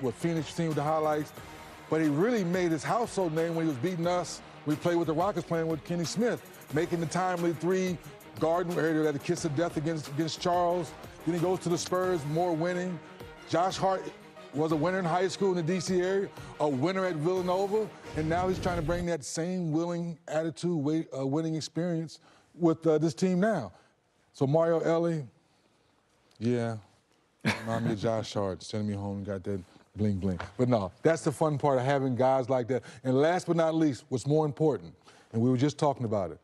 with Phoenix team with the highlights. But he really made his household name when he was beating us. We played with the Rockets playing with Kenny Smith, making the timely three, guarding where he had a kiss of death against Charles. Then he goes to the Spurs, more winning. Josh Hart was a winner in high school in the D.C. area, a winner at Villanova, and now he's trying to bring that same willing attitude, winning experience with this team now. So Mario Elie, yeah, remind me of Josh Hart, sending me home and got that bling bling. But no, that's the fun part of having guys like that. And last but not least, what's more important, and we were just talking about it,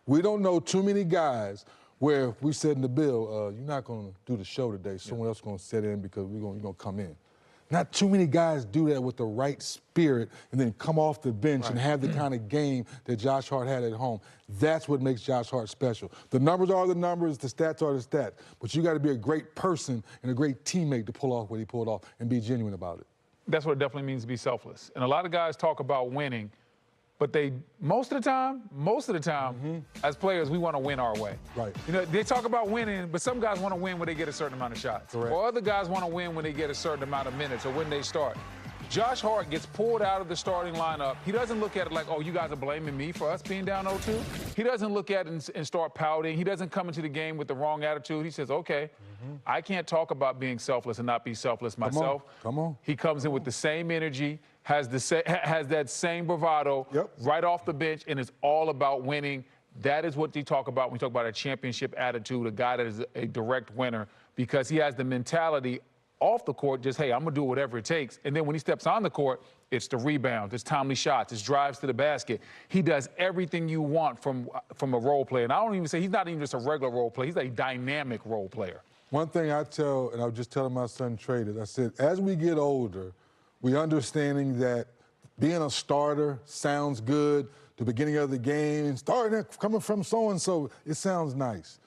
we don't know too many guys where we said in the bill, you're not going to do the show today, someone else is going to sit in because you're going to come in. Not too many guys do that with the right spirit and then come off the bench and have the kind of game that Josh Hart had at home. That's what makes Josh Hart special. The numbers are the numbers, the stats are the stats. But you got to be a great person and a great teammate to pull off what he pulled off and be genuine about it. That's what it definitely means to be selfless. And a lot of guys talk about winning, but most of the time, as players, we want to win our way. Right. You know, they talk about winning, but some guys want to win when they get a certain amount of shots. Correct. Or other guys want to win when they get a certain amount of minutes or when they start. Josh Hart gets pulled out of the starting lineup. He doesn't look at it like, oh, you guys are blaming me for us being down 0-2. He doesn't look at it and start pouting. He doesn't come into the game with the wrong attitude. He says, okay, I can't talk about being selfless and not be selfless myself. Come on. He comes in with the same energy, has that same bravado right off the bench, and it's all about winning. That is what they talk about when we talk about a championship attitude, a guy that is a direct winner, because he has the mentality off the court, just, hey, I'm going to do whatever it takes. And then when he steps on the court, it's the rebounds, it's timely shots, it's drives to the basket. He does everything you want from a role player. And I don't even say he's not even just a regular role player. He's a dynamic role player. One thing I tell, and I was just telling my son Trey, I said, as we get older, we're understanding that being a starter sounds good, the beginning of the game, starting coming from so-and-so, it sounds nice.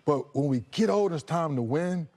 But when we get older, it's time to win.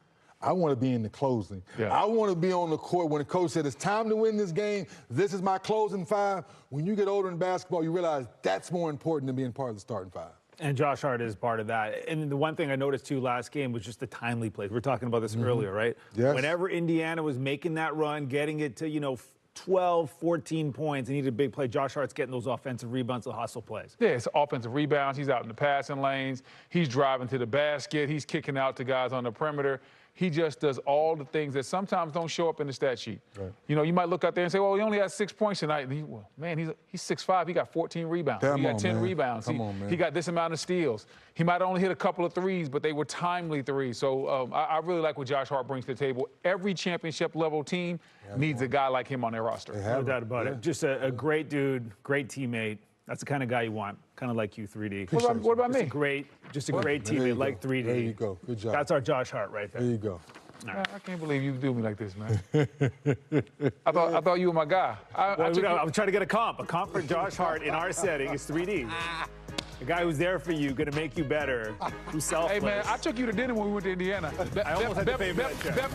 I want to be in the closing. I want to be on the court when the coach said, it's time to win this game. This is my closing five. When you get older in basketball, you realize that's more important than being part of the starting five. And Josh Hart is part of that. And the one thing I noticed, too, last game was just the timely plays. We were talking about this earlier, right? Yes. Whenever Indiana was making that run, getting it to, 12, 14 points, and needed a big play, Josh Hart's getting those offensive rebounds, the hustle plays. Yeah, it's offensive rebounds. He's out in the passing lanes. He's driving to the basket. He's kicking out to guys on the perimeter. He just does all the things that sometimes don't show up in the stat sheet. Right. You might look out there and say, well, he only has 6 points tonight. And he's 6'5". He got 14 rebounds. He got 10 rebounds. He got this amount of steals. He might only hit a couple of threes, but they were timely threes. So I really like what Josh Hart brings to the table. Every championship-level team needs a guy like him on their roster. No doubt about it. Just a great dude, great teammate. That's the kind of guy you want, kind of like you, 3D. What about me? Just a great teammate like 3D. There you go. Good job. That's our Josh Hart right there. There you go. Right. I can't believe you do me like this, man. I thought you were my guy. I'm trying to get a comp for Josh Hart in our setting is 3D. The guy who's there for you, going to make you better, who's selfless. Hey, man, I took you to dinner when we went to Indiana. I almost had to pay for that check.